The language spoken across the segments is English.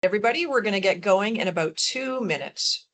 Everybody, we're going to get going in about 2 minutes.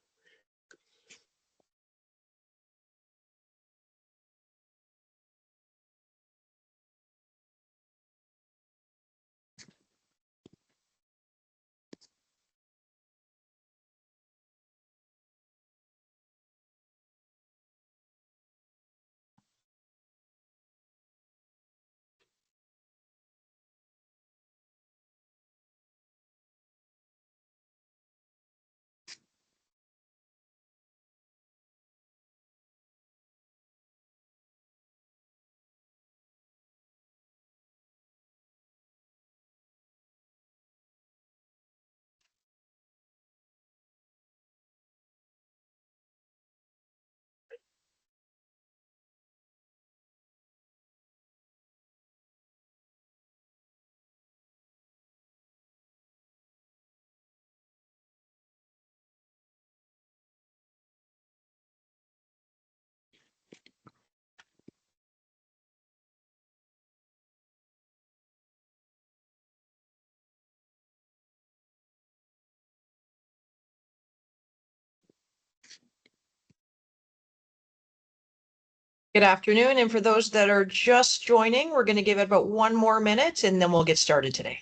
Good afternoon, and for those that are just joining, we're going to give it about 1 more minute and then we'll get started today.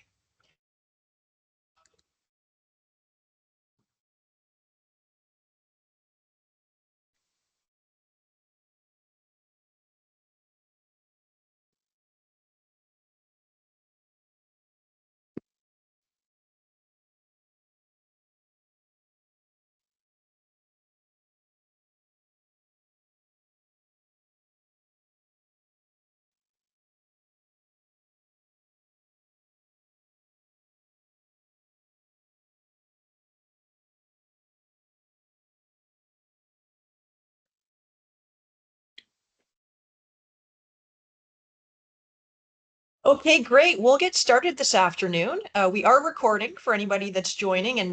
Okay, great. We'll get started this afternoon. We are recording for anybody that's joining and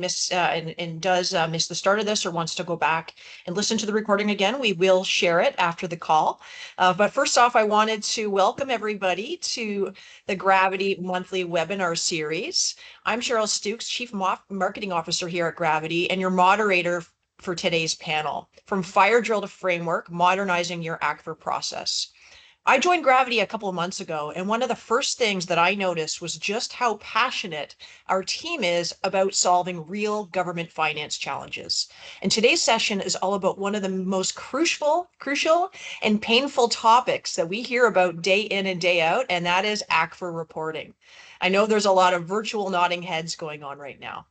does miss the start of this or wants to go back and listen to the recording again. We will share it after the call. But first off, I wanted to welcome everybody to the Gravity monthly webinar series. I'm Cheryl Stukes, Chief Marketing Officer here at Gravity, and your moderator for today's panel, From Fire Drill to Framework, Modernizing Your ACFR Process. I joined Gravity a couple of months ago, and one of the first things that I noticed was just how passionate our team is about solving real government finance challenges. And today's session is all about one of the most crucial and painful topics that we hear about day in and day out, and that is ACFR reporting. I know there's a lot of virtual nodding heads going on right now.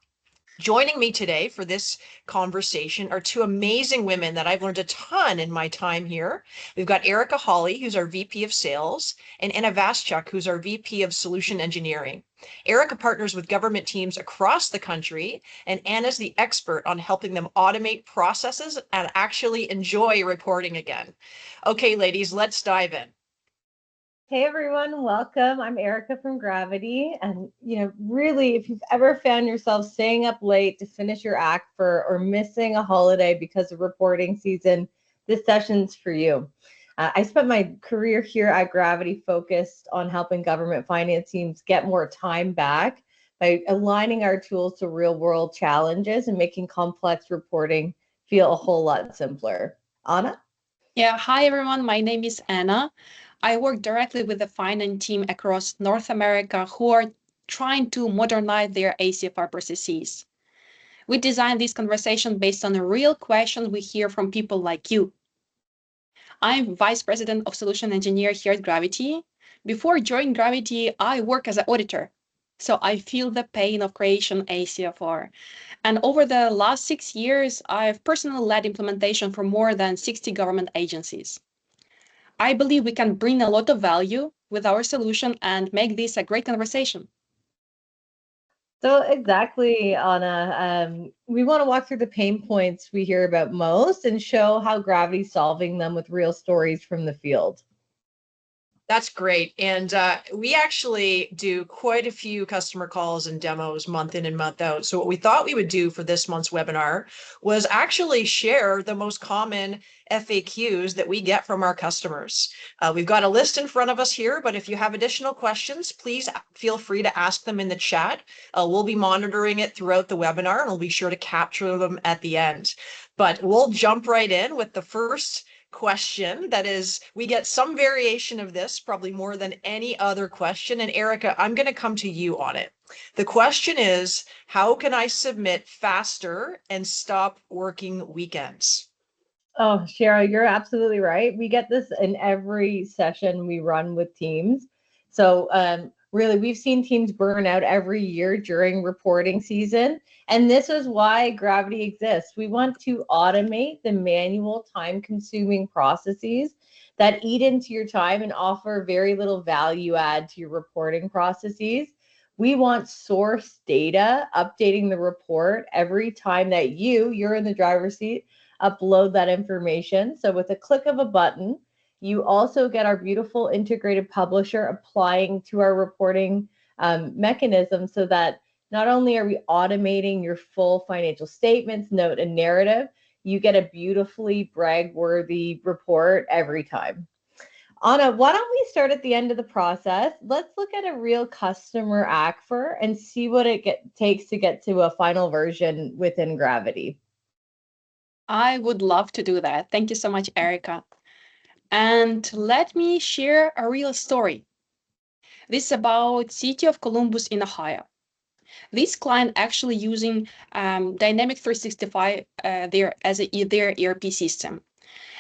Joining me today for this conversation are two amazing women that I've learned a ton in my time here. We've got Erica Hawley, who's our VP of Sales, and Anna Vaschuk, who's our VP of Solution Engineering. Erica partners with government teams across the country, and Anna's the expert on helping them automate processes and actually enjoy reporting again. Okay, ladies, let's dive in. Hey everyone, welcome. I'm Erica from Gravity. And really, if you've ever found yourself staying up late to finish your ACFR or missing a holiday because of reporting season, this session's for you. I spent my career here at Gravity focused on helping government finance teams get more time back by aligning our tools to real world challenges and making complex reporting feel a whole lot simpler. Anna? Yeah, hi everyone. My name is Anna. I work directly with the finance team across North America who are trying to modernize their ACFR processes. We designed this conversation based on a real question we hear from people like you. I'm Vice President of Solution Engineer here at Gravity. Before joining Gravity, I work as an auditor. So I feel the pain of creation ACFR. And over the last 6 years, I've personally led implementation for more than 60 government agencies. I believe we can bring a lot of value with our solution and make this a great conversation. So exactly, Anna. We want to walk through the pain points we hear about most and show how Gravity's solving them with real stories from the field. That's great. And we actually do quite a few customer calls and demos month in and month out. So what we thought we would do for this month's webinar was actually share the most common FAQs that we get from our customers. We've got a list in front of us here, but if you have additional questions, please feel free to ask them in the chat. We'll be monitoring it throughout the webinar and we'll be sure to capture them at the end. But we'll jump right in with the first question that is, we get some variation of this, probably more than any other question. And Erica, I'm going to come to you on it. The question is, how can I submit faster and stop working weekends? Oh, Cheryl, you're absolutely right. We get this in every session we run with teams. So really, we've seen teams burn out every year during reporting season. And this is why Gravity exists. We want to automate the manual time-consuming processes that eat into your time and offer very little value add to your reporting processes. We want source data updating the report every time that you're in the driver's seat, upload that information. So with a click of a button, you also get our beautiful integrated publisher applying to our reporting mechanism, so that not only are we automating your full financial statements, note, and narrative, you get a beautifully brag-worthy report every time. Anna, why don't we start at the end of the process? Let's look at a real customer ACFR and see what it takes to get to a final version within Gravity. I would love to do that. Thank you so much, Erica. And let me share a real story. This is about City of Columbus in Ohio. This client actually using Dynamic 365 their ERP system.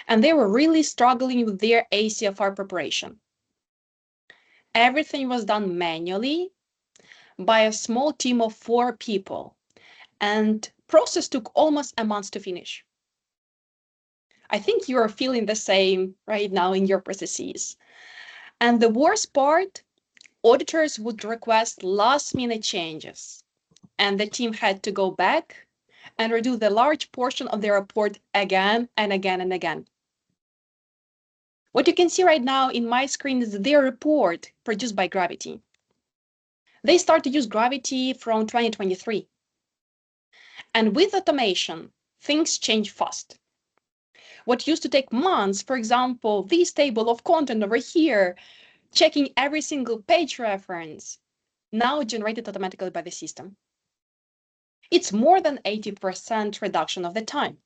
And they were really struggling with their ACFR preparation. Everything was done manually by a small team of 4 people. And process took almost a month to finish. I think you are feeling the same right now in your processes. And the worst part, auditors would request last-minute changes, and the team had to go back and redo the large portion of their report again and again and again. What you can see right now in my screen is their report produced by Gravity. They started to use Gravity from 2023. And with automation, things change fast. What used to take months, for example, this table of content over here, checking every single page reference, now generated automatically by the system. It's more than 80% reduction of the time.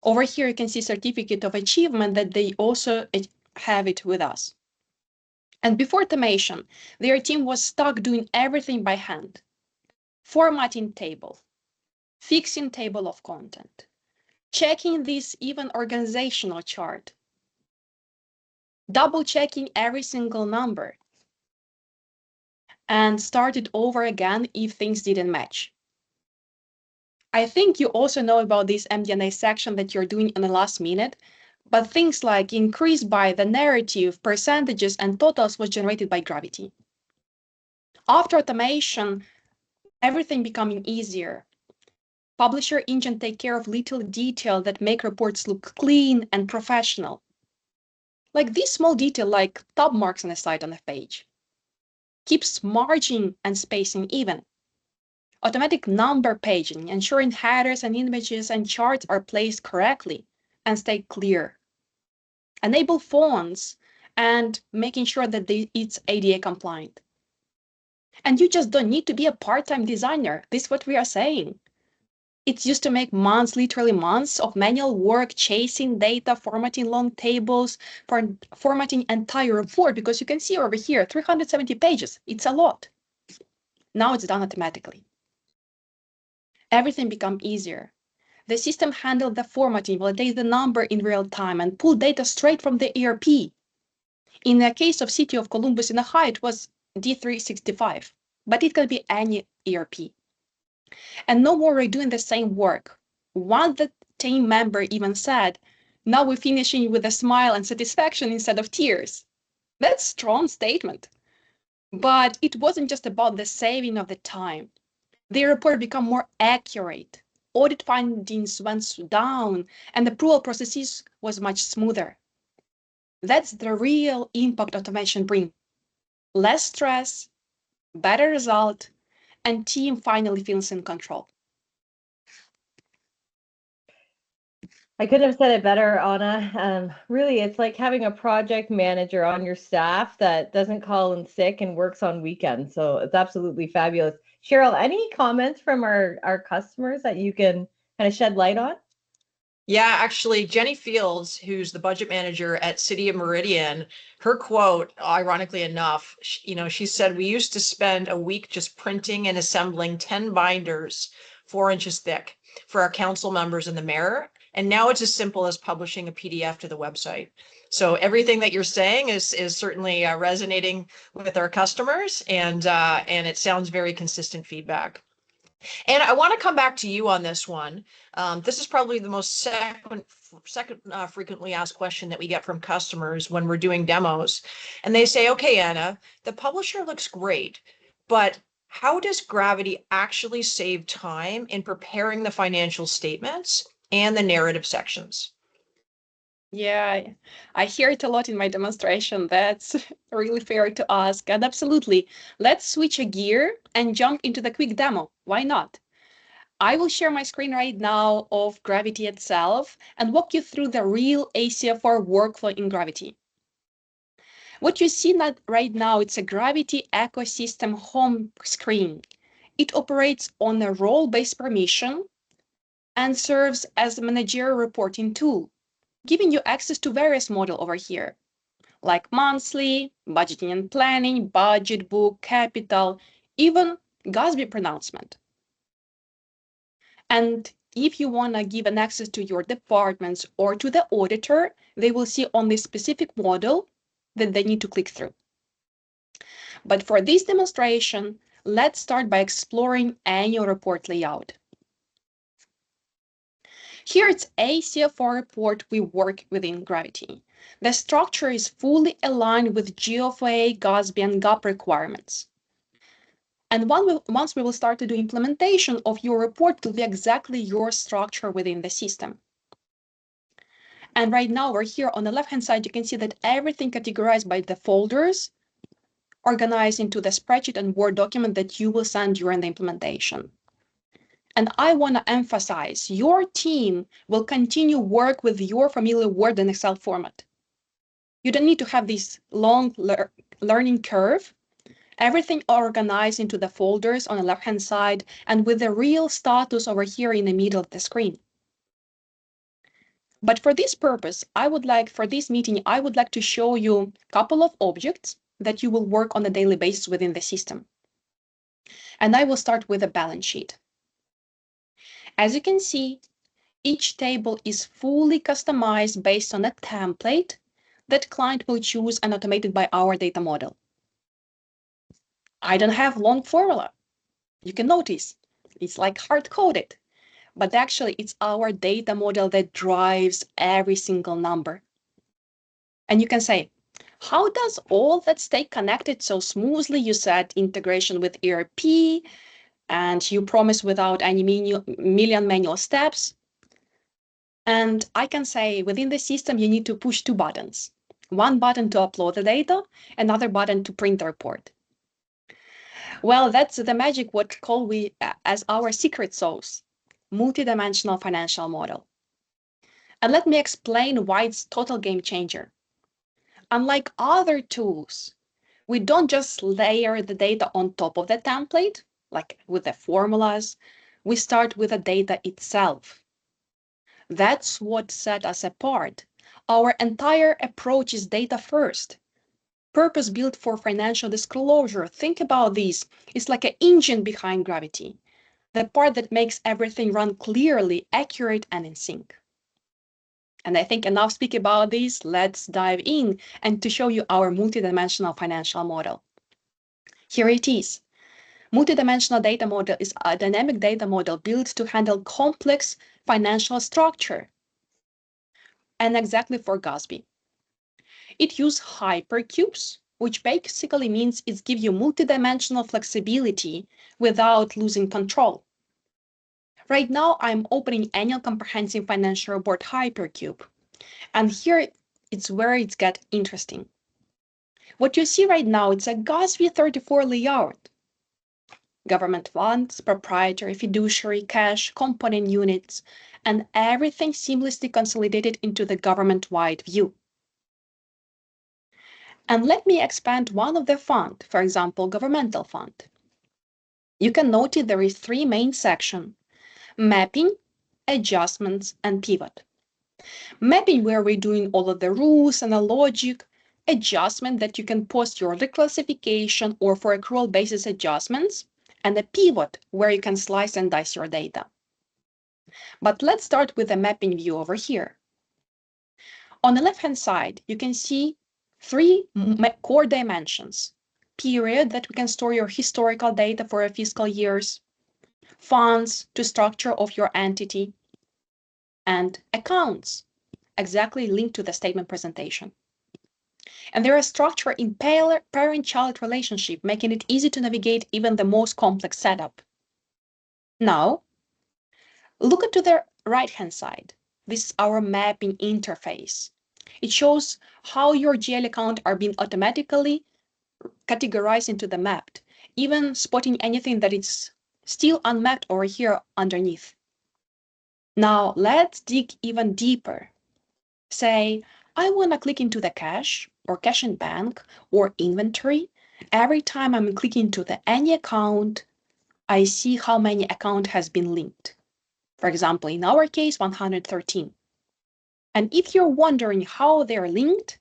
Over here, you can see certificate of achievement that they also have it with us. And before automation, their team was stuck doing everything by hand. Formatting table, fixing table of content, checking this even organizational chart, double checking every single number, and started over again if things didn't match. I think you also know about this MD&A section that you're doing in the last minute, but things like increase by the narrative, percentages, and totals was generated by Gravity. After automation, everything becoming easier. Publisher engine take care of little detail that make reports look clean and professional. Like this small detail, like tab marks on the side on the page. Keeps margin and spacing even. Automatic number paging, ensuring headers and images and charts are placed correctly and stay clear. Enable fonts and making sure that it's ADA compliant. And you just don't need to be a part-time designer. This is what we are saying. It's used to make months, literally months of manual work, chasing data, formatting long tables, formatting entire report, because you can see over here, 370 pages. It's a lot. Now it's done automatically. Everything become easier. The system handled the formatting, validate the number in real time, and pull data straight from the ERP. In the case of City of Columbus in Ohio, it was D365, but it can be any ERP. And no more redoing the same work. One the team member even said, now we're finishing with a smile and satisfaction instead of tears. That's a strong statement. But it wasn't just about the saving of the time. The report became more accurate. Audit findings went down, and the approval processes was much smoother. That's the real impact automation brings. Less stress, better result, and team finally feels in control. I couldn't have said it better, Anna. Really, it's like having a project manager on your staff that doesn't call in sick and works on weekends. So it's absolutely fabulous. Cheryl, any comments from our customers that you can kind of shed light on? Yeah, actually, Jenny Fields, who's the budget manager at City of Meridian, her quote, ironically enough, she said, "We used to spend a week just printing and assembling 10 binders 4 inches thick for our council members in the mayor. And now it's as simple as publishing a PDF to the website." So everything that you're saying is certainly resonating with our customers, and it sounds very consistent feedback. And I want to come back to you on this one. This is probably the most second frequently asked question that we get from customers when we're doing demos. And they say, "Okay, Anna, the publisher looks great, but how does Gravity actually save time in preparing the financial statements and the narrative sections?" Yeah, I hear it a lot in my demonstration. That's really fair to ask. And absolutely, let's switch a gear and jump into the quick demo. Why not? I will share my screen right now of Gravity itself and walk you through the real ACFR workflow in Gravity. What you see right now, it's a Gravity ecosystem home screen. It operates on a role-based permission and serves as a managerial reporting tool, giving you access to various models over here, like monthly, budgeting and planning, budget book, capital, even GASB pronouncement. And if you want to give an access to your departments or to the auditor, they will see only specific model that they need to click through. But for this demonstration, let's start by exploring annual report layout. Here it's ACFR report we work within Gravity. The structure is fully aligned with GFOA, GASB, and GAAP requirements. And once we will start to do implementation of your report, it will be exactly your structure within the system. And right now we're here on the left-hand side, you can see that everything categorized by the folders, organized into the spreadsheet and Word document that you will send during the implementation. And I want to emphasize, your team will continue work with your familiar Word and Excel format. You don't need to have this long learning curve. Everything organized into the folders on the left-hand side and with the real status over here in the middle of the screen. But for this purpose, for this meeting, I would like to show you a couple of objects that you will work on a daily basis within the system. And I will start with a balance sheet. As you can see, each table is fully customized based on a template that client will choose and automated by our data model. I don't have long formula. You can notice it's like hard-coded, but actually it's our data model that drives every single number. And you can say, how does all that stay connected so smoothly? You said integration with ERP, and you promise without any million manual steps. And I can say within the system, you need to push 2 buttons. One button to upload the data, another button to print the report. Well, that's the magic what we call as our secret sauce, multidimensional financial model. And let me explain why it's total game changer. Unlike other tools, we don't just layer the data on top of the template, like with the formulas. We start with the data itself. That's what set us apart. Our entire approach is data first. Purpose built for financial disclosure. Think about this. It's like an engine behind Gravity, the part that makes everything run clearly, accurate, and in sync. And I think enough speak about this. Let's dive in and to show you our multidimensional financial model. Here it is. Multidimensional data model is a dynamic data model built to handle complex financial structure, and exactly for GASB. It uses hypercubes, which basically means it gives you multidimensional flexibility without losing control. Right now, I'm opening annual comprehensive financial report hypercube. And here it's where it gets interesting. What you see right now, it's a GASB 34 layout. Government funds, proprietary, fiduciary, cash, component units, and everything seamlessly consolidated into the government-wide view. And let me expand one of the fund, for example, governmental fund. You can notice there is 3 main sections: mapping, adjustments, and pivot. Mapping, where we're doing all of the rules and the logic. Adjustment, that you can post your reclassification or for accrual basis adjustments. And a pivot, where you can slice and dice your data. But let's start with the mapping view over here. On the left-hand side, you can see 3 core dimensions: period, that we can store your historical data for a fiscal years, funds to structure of your entity, and accounts, exactly linked to the statement presentation. And there is structure in parent-child relationship, making it easy to navigate even the most complex setup. Now, look at to the right-hand side. This is our mapping interface. It shows how your GL account are being automatically categorized into the mapped, even spotting anything that is still unmapped over here underneath. Now let's dig even deeper. Say, I want to click into the cash or cash in bank or inventory. Every time I'm clicking to any account, I see how many account has been linked. For example, in our case, 113. And if you're wondering how they're linked,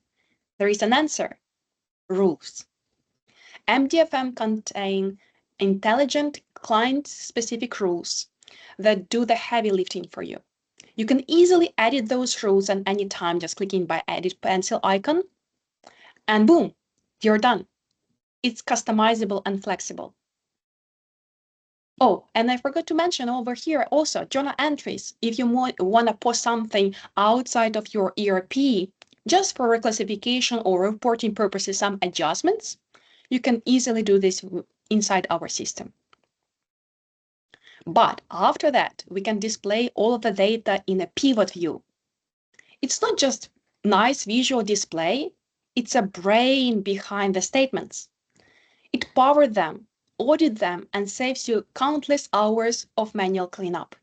there is an answer: rules. MDFM contain intelligent client-specific rules that do the heavy lifting for you. You can easily edit those rules at any time, just clicking by edit pencil icon, and boom, you're done. It's customizable and flexible. Oh, and I forgot to mention over here also journal entries. If you want to post something outside of your ERP, just for reclassification or reporting purposes, some adjustments, you can easily do this inside our system. But after that, we can display all of the data in a pivot view. It's not just nice visual display, it's a brain behind the statements. It powers them, audits them, and saves you countless hours of manual cleanup.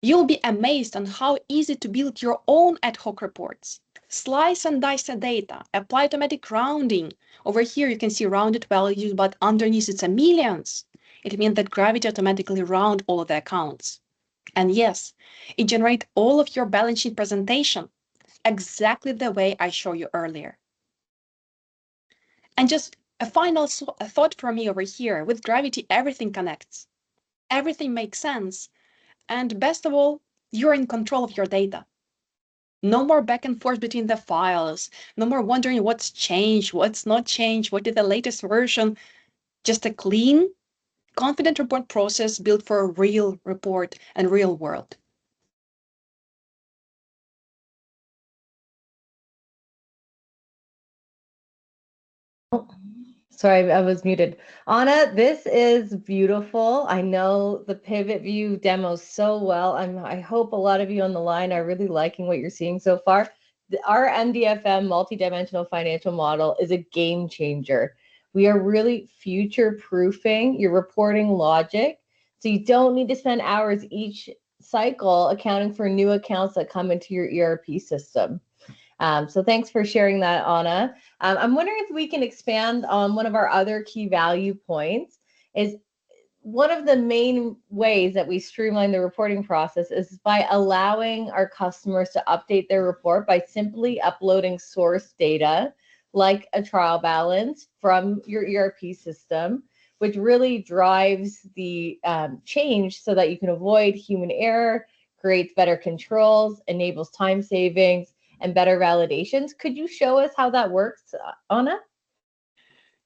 You'll be amazed on how easy to build your own ad hoc reports. Slice and dice the data, apply automatic rounding. Over here you can see rounded values, but underneath it's a millions. It means that Gravity automatically round all of the accounts. And yes, it generates all of your balance sheet presentation, exactly the way I showed you earlier. And just a final thought from me over here: with Gravity, everything connects. Everything makes sense. And best of all, you're in control of your data. No more back and forth between the files. No more wondering what's changed, what's not changed, what is the latest version. Just a clean, confident report process built for a real report and real world. Sorry, I was muted. Anna, this is beautiful. I know the pivot view demos so well. I hope a lot of you on the line are really liking what you're seeing so far. Our MDFM multidimensional financial model is a game changer. We are really future-proofing your reporting logic, so you don't need to spend hours each cycle accounting for new accounts that come into your ERP system. So thanks for sharing that, Anna. I'm wondering if we can expand on one of our other key value points. Is one of the main ways that we streamline the reporting process is by allowing our customers to update their report by simply uploading source data like a trial balance from your ERP system, which really drives the change so that you can avoid human error, creates better controls, enables time savings, and better validations. Could you show us how that works, Anna?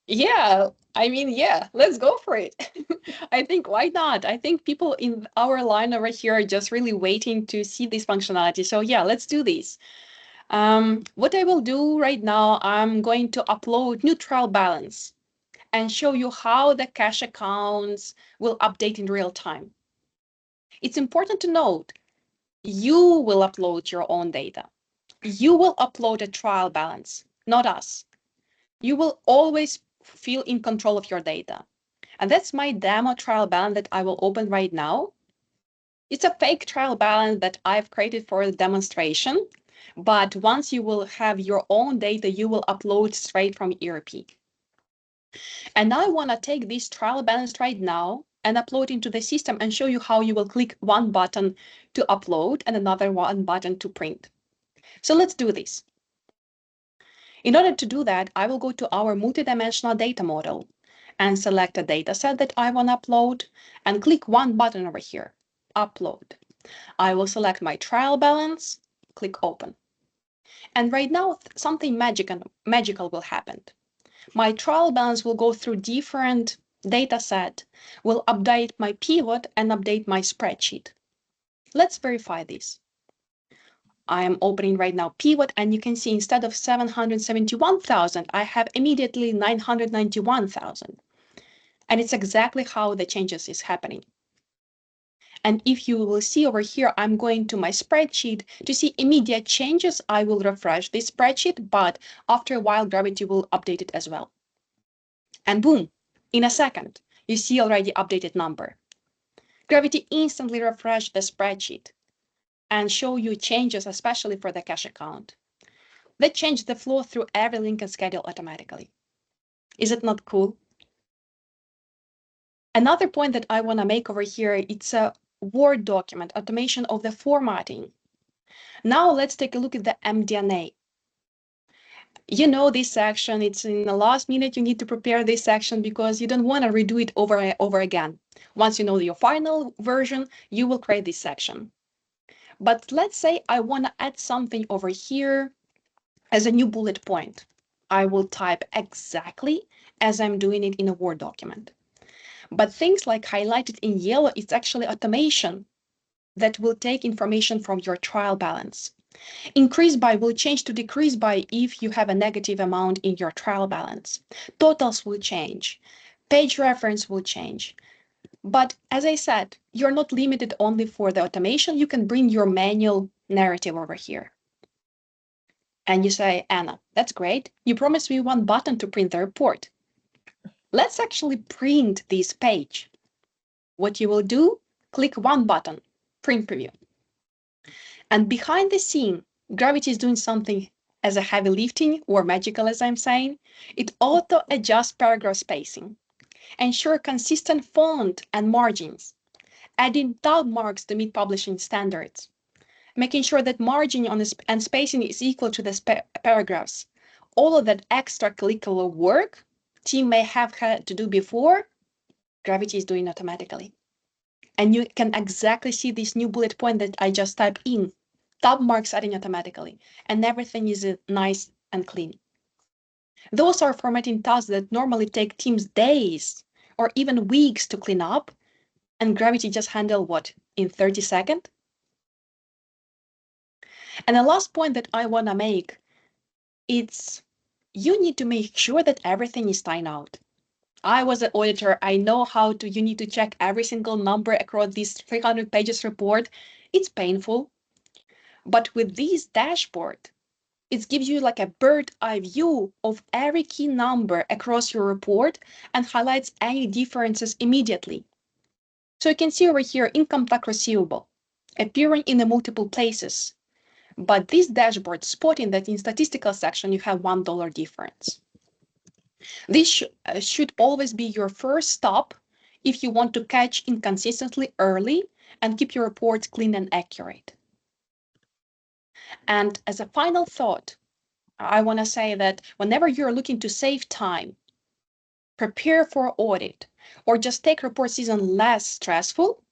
Yeah, let's go for it. I think, why not? I think people in our line over here are just really waiting to see this functionality. So yeah, let's do this. What I will do right now, I'm going to upload new trial balance and show you how the cash accounts will update in real time. It's important to note, you will upload your own data. you will upload a trial balance, not us. You will always feel in control of your data. And that's my demo trial balance that I will open right now. It's a fake trial balance that I've created for the demonstration. But once you will have your own data, you will upload straight from ERP. And I want to take this trial balance right now and upload into the system and show you how you will click one button to upload and another one button to print. So let's do this. In order to do that, I will go to our multidimensional data model and select a data set that I want to upload and click one button over here, upload. I will select my trial balance, click open. And right now, something magical will happen. My trial balance will go through different data set, will update my pivot and update my spreadsheet. Let's verify this. I am opening right now pivot, and you can see instead of 771,000, I have immediately 991,000. And it's exactly how the changes is happening. And if you will see over here, I'm going to my spreadsheet to see immediate changes. I will refresh this spreadsheet, but after a while, Gravity will update it as well. And boom, in a second, you see already updated number. Gravity instantly refreshed the spreadsheet and show you changes, especially for the cash account. That changed the flow through every link and schedule automatically. Is it not cool? Another point that I want to make over here, it's a Word document, automation of the formatting. Now let's take a look at the MD&A. You know this section, it's in the last minute you need to prepare this section because you don't want to redo it over again. Once you know your final version, you will create this section. But let's say I want to add something over here as a new bullet point. I will type exactly as I'm doing it in a Word document. But things like highlighted in yellow, it's actually automation that will take information from your trial balance. Increase by will change to decrease by if you have a negative amount in your trial balance. Totals will change. Page reference will change. But as I said, you're not limited only for the automation. You can bring your manual narrative over here. And you say, Anna, that's great. You promised me one button to print the report. Let's actually print this page. What you will do, click one button, print preview. And behind the scene, Gravity is doing something as a heavy lifting or magical, as I'm saying. It auto adjusts paragraph spacing, ensure consistent font and margins, adding tab marks to meet publishing standards, making sure that margin and spacing is equal to the paragraphs. All of that extra clickable work team may have had to do before, Gravity is doing automatically. And you can exactly see this new bullet point that I just typed in. Tab marks adding automatically, and everything is nice and clean. Those are formatting tasks that normally take teams days or even weeks to clean up, and Gravity just handle what, in 30 seconds? And the last point that I want to make, it's you need to make sure that everything is timed out. I was an auditor. I know you need to check every single number across this 300 pages report. It's painful. But with this dashboard, it gives you like a bird's eye view of every key number across your report and highlights any differences immediately. So you can see over here, income tax receivable, appearing in the multiple places. But this dashboard spotting that in statistical section, you have $1 difference. This should always be your first stop if you want to catch inconsistency early and keep your reports clean and accurate. And as a final thought, I want to say that whenever you're looking to save time, prepare for audit, or just take report season less stressful,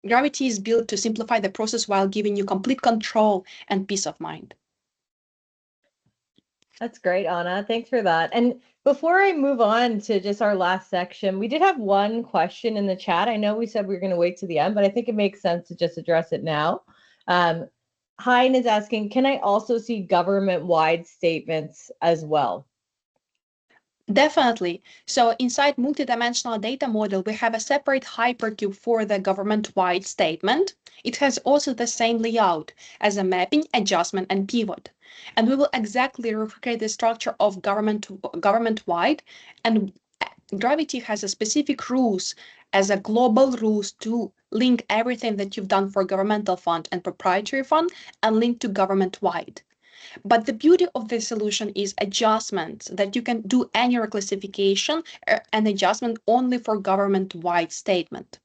Gravity is built to simplify the process while giving you complete control and peace of mind. That's great, Anna. Thanks for that. And before I move on to just our last section, we did have one question in the chat. I know we said we were going to wait to the end, but I think it makes sense to just address it now. Hein is asking, can I also see government-wide statements as well? Definitely. So inside multidimensional data model, we have a separate hypercube for the government-wide statement. It has also the same layout as a mapping, adjustment, and pivot. And we will exactly replicate the structure of government-wide. And Gravity has a specific rules as a global rules to link everything that you've done for governmental fund and proprietary fund and link to government-wide. But the beauty of this solution is adjustments that you can do any reclassification and adjustment only for government-wide statement.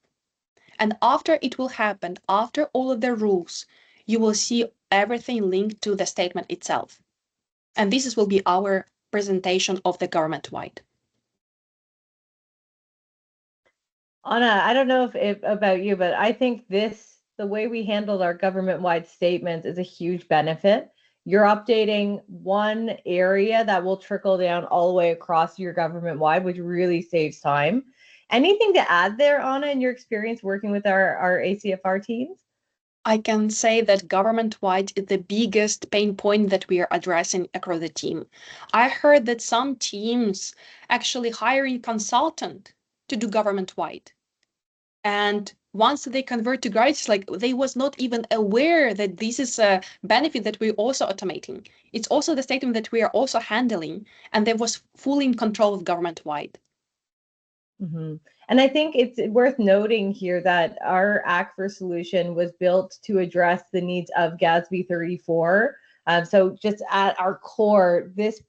And after it will happen, after all of the rules, you will see everything linked to the statement itself. And this will be our presentation of the government-wide. Anna, I don't know if about you, but I think the way we handled our government-wide statements is a huge benefit. You're updating one area that will trickle down all the way across your government-wide, which really saves time. Anything to add there, Anna, in your experience working with our ACFR teams? I can say that government-wide is the biggest pain point that we are addressing across the team. I heard that some teams actually hiring consultant to do government-wide. And once they convert to Gravity, it's like they was not even aware that this is a benefit that we're also automating. It's also the statement that we are also handling, and they was fully in control of government-wide. Mm-hmm. And I think it's worth noting here that our ACFR solution was built to address the needs of GASB 34. So just at our core, this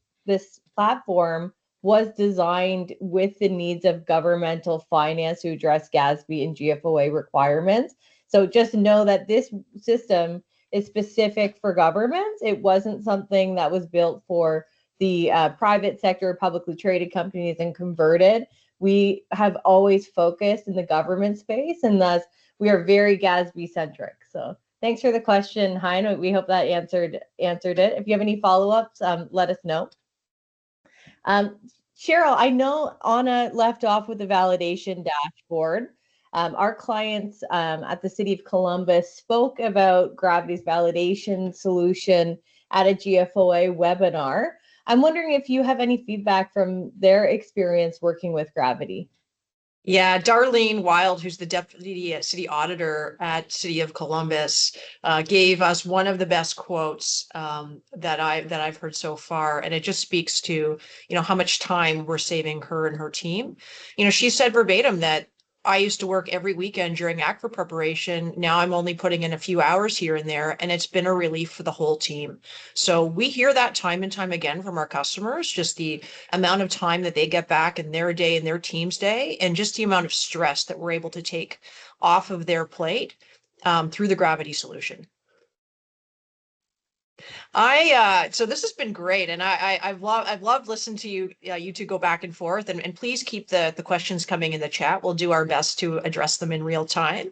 platform was designed with the needs of governmental finance to address GASB and GFOA requirements. So just know that this system is specific for governments. It wasn't something that was built for the private sector, publicly traded companies and converted. We have always focused in the government space, and thus we are very GASB centric. So thanks for the question, Hein. We hope that answered it. If you have any follow-ups, let us know. Cheryl, I know Anna left off with the validation dashboard. Our clients at the City of Columbus spoke about Gravity's validation solution at a GFOA webinar. I'm wondering if you have any feedback from their experience working with Gravity. Yeah, Darlene Wild, who's the deputy city auditor at City of Columbus, gave us one of the best quotes that I've heard so far, and it just speaks to how much time we're saving her and her team. She said verbatim that I used to work every weekend during ACFR preparation. Now I'm only putting in a few hours here and there, and it's been a relief for the whole team. So we hear that time and time again from our customers, just the amount of time that they get back in their day and their team's day, and just the amount of stress that we're able to take off of their plate through the Gravity solution. So this has been great, and I've loved listening to you two go back and forth, and please keep the questions coming in the chat. We'll do our best to address them in real time.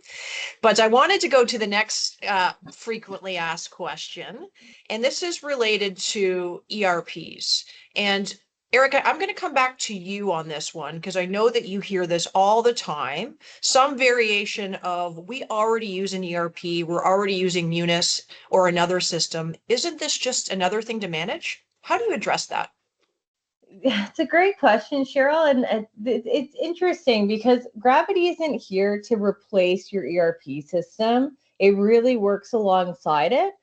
But I wanted to go to the next frequently asked question, and this is related to ERPs. And Erica, I'm going to come back to you on this one because I know that you hear this all the time. Some variation of, we already use an ERP, we're already using Munis or another system. Isn't this just another thing to manage? How do you address that? It's a great question, Cheryl, and it's interesting because Gravity isn't here to replace your ERP system. It really works alongside it.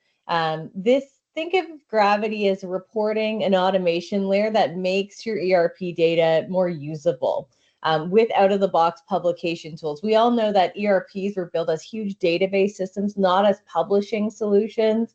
Think of Gravity as a reporting and automation layer that makes your ERP data more usable with out-of-the-box publication tools. We all know that ERPs were built as huge database systems, not as publishing solutions.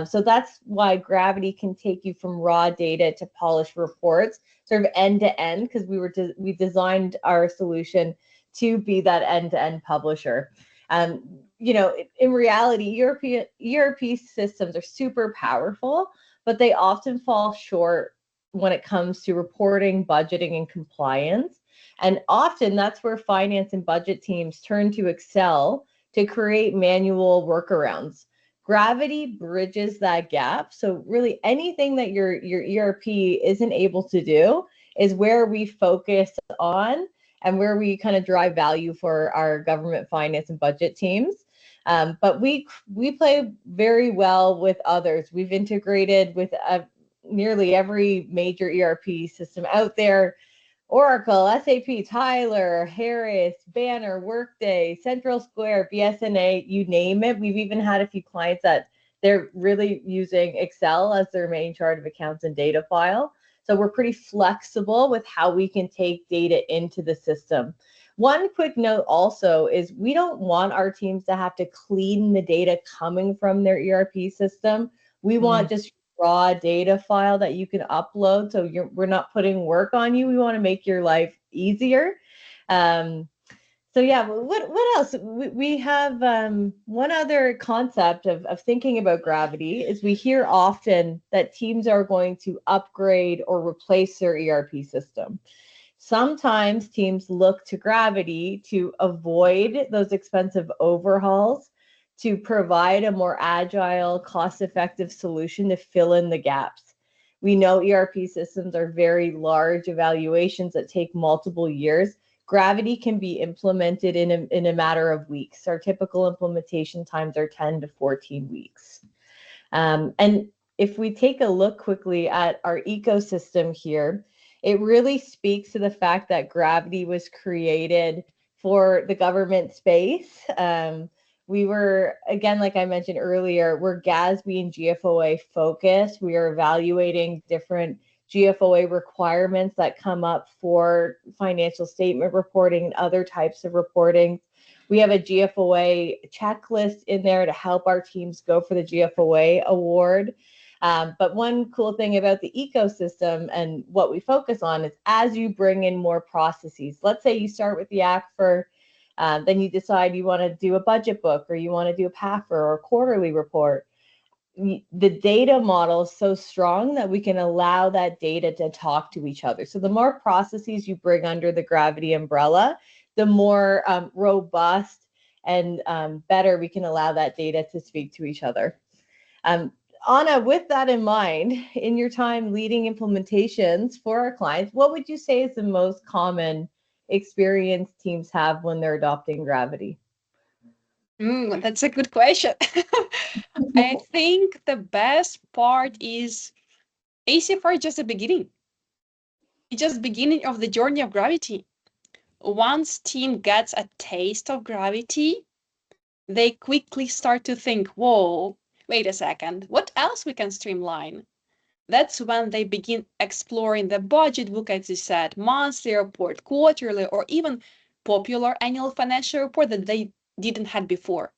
So that's why Gravity can take you from raw data to polished reports, sort of end to end, because we designed our solution to be that end-to-end publisher. In reality, ERP systems are super powerful, but they often fall short when it comes to reporting, budgeting, and compliance. And often that's where finance and budget teams turn to Excel to create manual workarounds. Gravity bridges that gap. So really anything that your ERP isn't able to do is where we focus on and where we kind of drive value for our government finance and budget teams. But we play very well with others. We've integrated with nearly every major ERP system out there. Oracle, SAP, Tyler, Harris, Banner, Workday, Central Square, BSNA, you name it. We've even had a few clients that they're really using Excel as their main chart of accounts and data file. So we're pretty flexible with how we can take data into the system. One quick note also is we don't want our teams to have to clean the data coming from their ERP system. We want just raw data file that you can upload, so we're not putting work on you. We want to make your life easier. So yeah, what else? We have one other concept of thinking about Gravity is we hear often that teams are going to upgrade or replace their ERP system. Sometimes teams look to Gravity to avoid those expensive overhauls, to provide a more agile, cost-effective solution to fill in the gaps. We know ERP systems are very large evaluations that take multiple years. Gravity can be implemented in a matter of weeks. Our typical implementation times are 10 to 14 weeks. And if we take a look quickly at our ecosystem here, it really speaks to the fact that Gravity was created for the government space. We were, again, like I mentioned earlier, we're GASB and GFOA focused. We are evaluating different GFOA requirements that come up for financial statement reporting and other types of reporting. We have a GFOA checklist in there to help our teams go for the GFOA award. But one cool thing about the ecosystem and what we focus on is as you bring in more processes, let's say you start with the ACFR, then you decide you want to do a budget book or you want to do a PAFR or a quarterly report. The data model is so strong that we can allow that data to talk to each other. So the more processes you bring under the Gravity umbrella, the more robust and better we can allow that data to speak to each other. Anna, with that in mind, in your time leading implementations for our clients, what would you say is the most common experience teams have when they're adopting Gravity? That's a good question. I think the best part is ACFR is just the beginning. It's just the beginning of the journey of Gravity. Once team gets a taste of Gravity, they quickly start to think, whoa, wait a second, what else we can streamline? That's when they begin exploring the budget book, as you said, monthly report, quarterly, or even popular annual financial report that they didn't have before,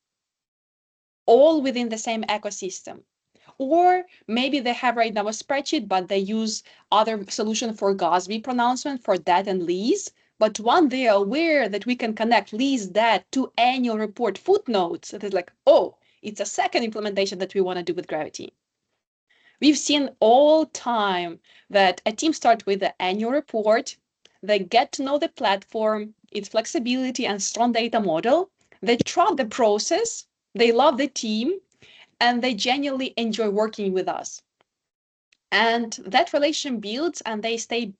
all within the same ecosystem. Or maybe they have right now a spreadsheet, but they use other solution for GASB pronouncement for debt and lease. But when they are aware that we can connect lease debt to annual report footnotes, it is like, oh, it's a second implementation that we want to do with Gravity. We've seen all time that a team starts with the annual report, they get to know the platform, its flexibility and strong data model, they trust the process, they love the team, and they genuinely enjoy working with us. And that relation builds and they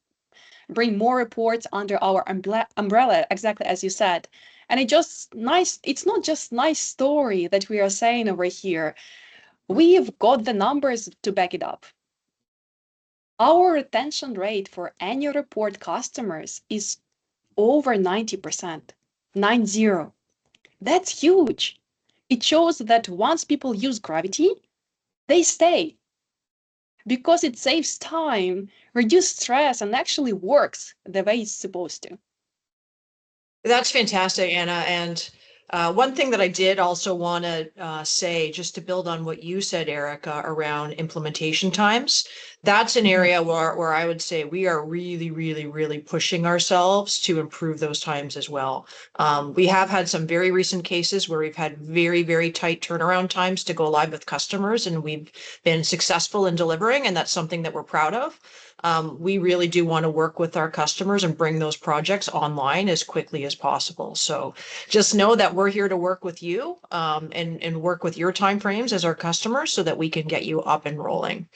bring more reports under our umbrella, exactly as you said. And it's not just nice story that we are saying over here. We've got the numbers to back it up. Our retention rate for annual report customers is over 90%, 90. That's huge. It shows that once people use Gravity, they stay because it saves time, reduces stress, and actually works the way it's supposed to. That's fantastic, Anna. And one thing that I did also want to say, just to build on what you said, Erica, around implementation times, that's an area where I would say we are really, really, really pushing ourselves to improve those times as well. We have had some very recent cases where we've had very, very tight turnaround times to go live with customers, and we've been successful in delivering, and that's something that we're proud of. We really do want to work with our customers and bring those projects online as quickly as possible. So just know that we're here to work with you and work with your timeframes as our customers so that we can get you up and rolling.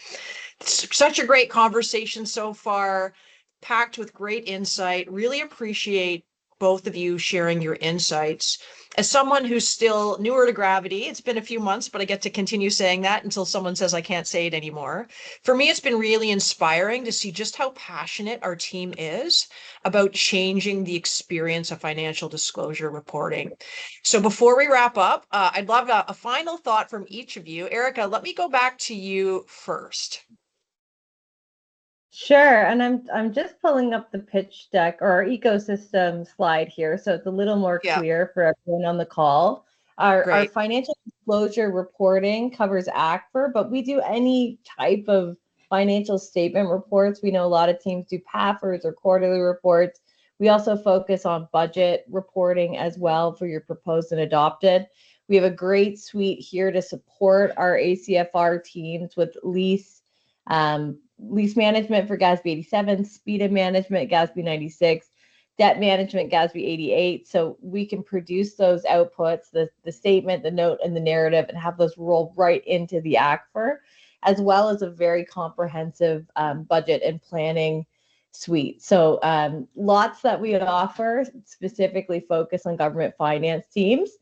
It's such a great conversation so far, packed with great insight. Really appreciate both of you sharing your insights. As someone who's still newer to Gravity, it's been a few months, but I get to continue saying that until someone says I can't say it anymore. For me, it's been really inspiring to see just how passionate our team is about changing the experience of financial disclosure reporting. So before we wrap up, I'd love a final thought from each of you. Erica, let me go back to you first. Sure, and I'm just pulling up the pitch deck or our ecosystem slide here, so it's a little more clear for everyone on the call. Our financial disclosure reporting covers ACFR, but we do any type of financial statement reports. We know a lot of teams do PAFRs or quarterly reports. We also focus on budget reporting as well for your proposed and adopted. We have a great suite here to support our ACFR teams with lease management for GASB 87, SPIDA management, GASB 96, debt management, GASB 88. So we can produce those outputs, the statement, the note, and the narrative, and have those roll right into the ACFR, as well as a very comprehensive budget and planning suite. So lots that we offer, specifically focus on government finance teams.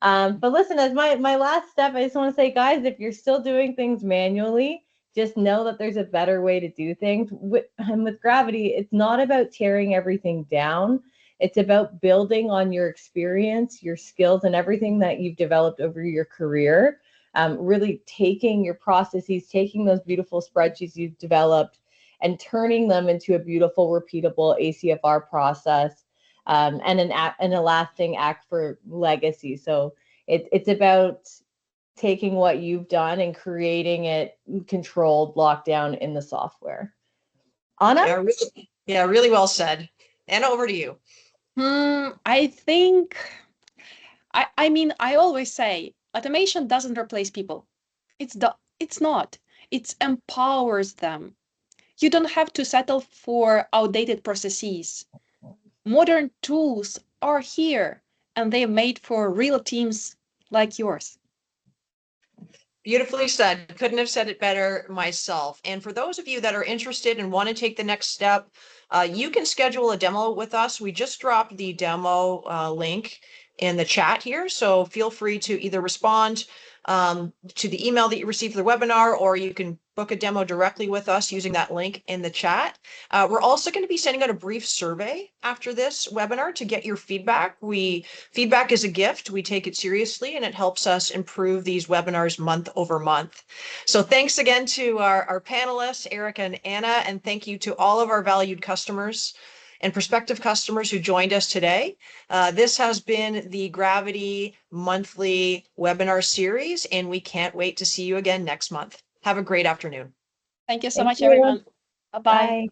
But listen, as my last step, I just want to say, guys, if you're still doing things manually, just know that there's a better way to do things. And with Gravity, it's not about tearing everything down. It's about building on your experience, your skills, and everything that you've developed over your career. Really taking your processes, taking those beautiful spreadsheets you've developed, and turning them into a beautiful, repeatable ACFR process, and a lasting ACFR legacy. So it's about taking what you've done and creating it controlled, locked down in the software. Anna? Yeah, really well said. Anna, over to you. I think, I mean, I always say automation doesn't replace people. It's not. It empowers them. You don't have to settle for outdated processes. Modern tools are here, and they're made for real teams like yours. Beautifully said. Couldn't have said it better myself. And for those of you that are interested and want to take the next step, you can schedule a demo with us. We just dropped the demo link in the chat here. So feel free to either respond to the email that you received for the webinar, or you can book a demo directly with us using that link in the chat. We're also going to be sending out a brief survey after this webinar to get your feedback. Feedback is a gift. We take it seriously, and it helps us improve these webinars month over month. So thanks again to our panelists, Erica and Anna, and thank you to all of our valued customers and prospective customers who joined us today. This has been the Gravity monthly webinar series, and we can't wait to see you again next month. Have a great afternoon. Thank you so much, everyone. Bye-bye. Bye.